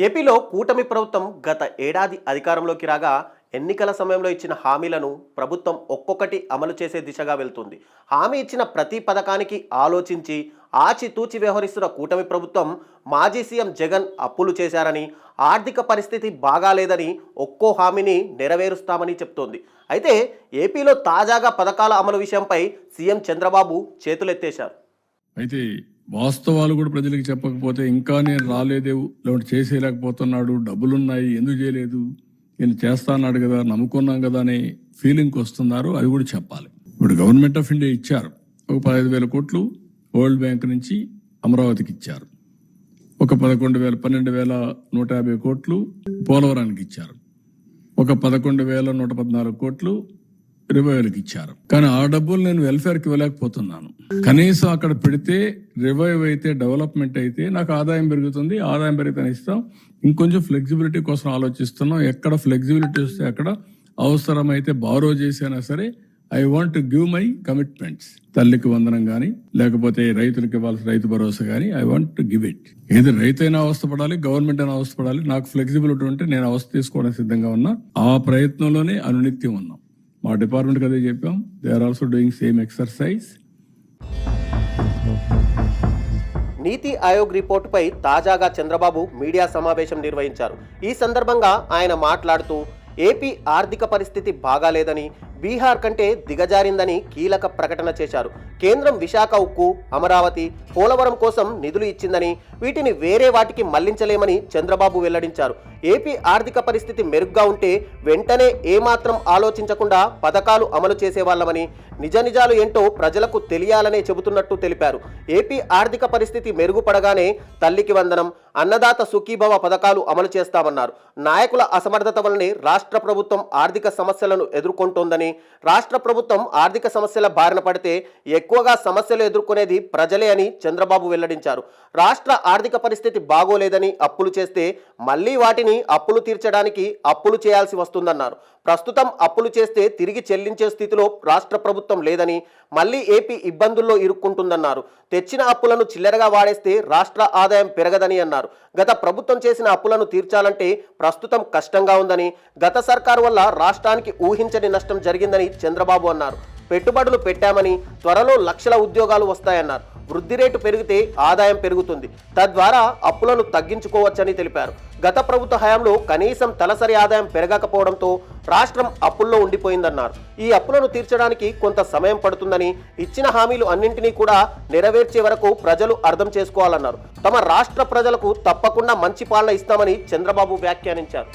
ఏపీలో కూటమి ప్రభుత్వం గత ఏడాది అధికారంలోకి రాగా ఎన్నికల సమయంలో ఇచ్చిన హామీలను ప్రభుత్వం ఒక్కొక్కటి అమలు చేసే దిశగా వెళ్తుంది. హామీ ఇచ్చిన ప్రతి పథకానికి ఆలోచించి ఆచితూచి వ్యవహరిస్తున్న కూటమి ప్రభుత్వం మాజీ సీఎం జగన్ అప్పులు చేశారని, ఆర్థిక పరిస్థితి బాగాలేదని ఒక్కో హామీని నెరవేరుస్తామని చెప్తోంది. అయితే ఏపీలో తాజాగా పథకాల అమలు విషయంపై సీఎం చంద్రబాబు చేతులెత్తేశారు. అయితే వాస్తవాలు కూడా ప్రజలకు చెప్పకపోతే ఇంకా నేను రాలేదే, లేదంటే చేసేయలేకపోతున్నాడు, డబ్బులున్నాయి ఎందుకు చేయలేదు, నేను చేస్తా అన్నాడు కదా, నమ్ముకున్నాం కదా అనే ఫీలింగ్కి వస్తున్నారు. అది కూడా చెప్పాలి. ఇప్పుడు గవర్నమెంట్ ఆఫ్ ఇండియా ఇచ్చారు, ఒక 15,000 కోట్లు వరల్డ్ బ్యాంక్ నుంచి అమరావతికి ఇచ్చారు, ఒక 12,150 కోట్లు పోలవరానికి ఇచ్చారు, ఒక 11,114 కోట్లు రివైవ్కి ఇచ్చారు. కానీ ఆ డబ్బులు నేను వెల్ఫేర్కి ఇవ్వలేకపోతున్నాను. కనీసం అక్కడ పెడితే రివైవ్ అయితే, డెవలప్మెంట్ అయితే నాకు ఆదాయం పెరుగుతుంది, ఆదాయం పెరిగితే ఇస్తాం. ఇంకొంచెం ఫ్లెక్సిబిలిటీ కోసం ఆలోచిస్తున్నాం. ఎక్కడ ఫ్లెక్సిబిలిటీ వస్తే అక్కడ అవసరమైతే బారో చేసినా సరే I want to give my commitments. తల్లికి వందనం కానీ, లేకపోతే రైతులకు ఇవ్వాల్సిన రైతు భరోసా కానీ I want to give it. ఏది రైతైనా అవస్థపడాలి, గవర్నమెంట్ అయినా అవస్థపడాలి. నాకు ఫ్లెక్సిబిలిటీ ఉంటే నేను అవస్థ తీసుకోవడానికి సిద్ధంగా ఉన్నా. ఆ ప్రయత్నంలోనే అనునిత్యం ఉన్నాం. మా డిపార్ట్మెంట్కి అదే చెప్పాం. They are also doing same exercise. NITI Aayog రిపోర్టుపై తాజాగా చంద్రబాబు మీడియా సమావేశం నిర్వహించారు. ఈ సందర్భంగా ఆయన మాట్లాడుతూ ఏపీ ఆర్థిక పరిస్థితి బాగాలేదని, బీహార్ కంటే దిగజారిందని కీలక ప్రకటన చేశారు. కేంద్రం విశాఖ ఉక్కు, అమరావతి, పోలవరం కోసం నిధులు ఇచ్చిందని, వీటిని వేరే వాటికి మళ్లించలేమని చంద్రబాబు వెల్లడించారు. ఏపీ ఆర్థిక పరిస్థితి మెరుగ్గా ఉంటే వెంటనే ఏమాత్రం ఆలోచించకుండా పథకాలు అమలు చేసేవాళ్లమని, నిజాలు ఏంటో ప్రజలకు తెలియాలనే చెబుతున్నట్టు తెలిపారు. ఏపీ ఆర్థిక పరిస్థితి మెరుగుపడగానే తల్లికి వందనం, అన్నదాత సుఖీభవ పథకాలు అమలు చేస్తామన్నారు. నాయకుల అసమర్థత వల్లనే రాష్ట్ర ప్రభుత్వం ఆర్థిక సమస్యలను ఎదుర్కొంటోందని, రాష్ట్ర ప్రభుత్వం ఆర్థిక సమస్యల బారిన పడితే ఎక్కువగా సమస్యలు ఎదుర్కొనేది ప్రజలే అని చంద్రబాబు వెల్లడించారు. రాష్ట్ర ఆర్థిక పరిస్థితి బాగోలేదని అప్పులు చేస్తే మళ్లీ వాటిని అప్పులు తీర్చడానికి అప్పులు చేయాల్సి వస్తుందన్నారు. ప్రస్తుతం అప్పులు చేస్తే తిరిగి చెల్లించే స్థితిలో రాష్ట్ర ప్రభుత్వం లేదని, మళ్లీ ఏపీ ఇబ్బందుల్లో ఇరుక్కుంటుందన్నారు. తెచ్చిన అప్పులను చిల్లరగా వాడేస్తే రాష్ట్ర ఆదాయం పెరగదని అన్నారు. గత ప్రభుత్వం చేసిన అప్పులను తీర్చాలంటే ప్రస్తుతం కష్టంగా ఉందని, గత సర్కారు వల్ల రాష్ట్రానికి ఊహించని నష్టం జరిగిందని చంద్రబాబు అన్నారు. పెట్టుబడులు పెట్టామని, త్వరలో లక్షల ఉద్యోగాలు వస్తాయన్నారు. వృద్ధి రేటు పెరిగితే ఆదాయం పెరుగుతుంది, తద్వారా అప్పులను తగ్గించుకోవచ్చని తెలిపారు. గత ప్రభుత్వ హయాంలో కనీసం తలసరి ఆదాయం పెరగకపోవడంతో రాష్ట్రం అప్పుల్లో ఉండిపోయిందన్నారు. ఈ అప్పులను తీర్చడానికి కొంత సమయం పడుతుందని, ఇచ్చిన హామీలు అన్నింటినీ కూడా నెరవేర్చే వరకు ప్రజలు అర్థం చేసుకోవాలన్నారు. తమ రాష్ట్ర ప్రజలకు తప్పకుండా మంచి పాలన ఇస్తామని చంద్రబాబు వ్యాఖ్యానించారు.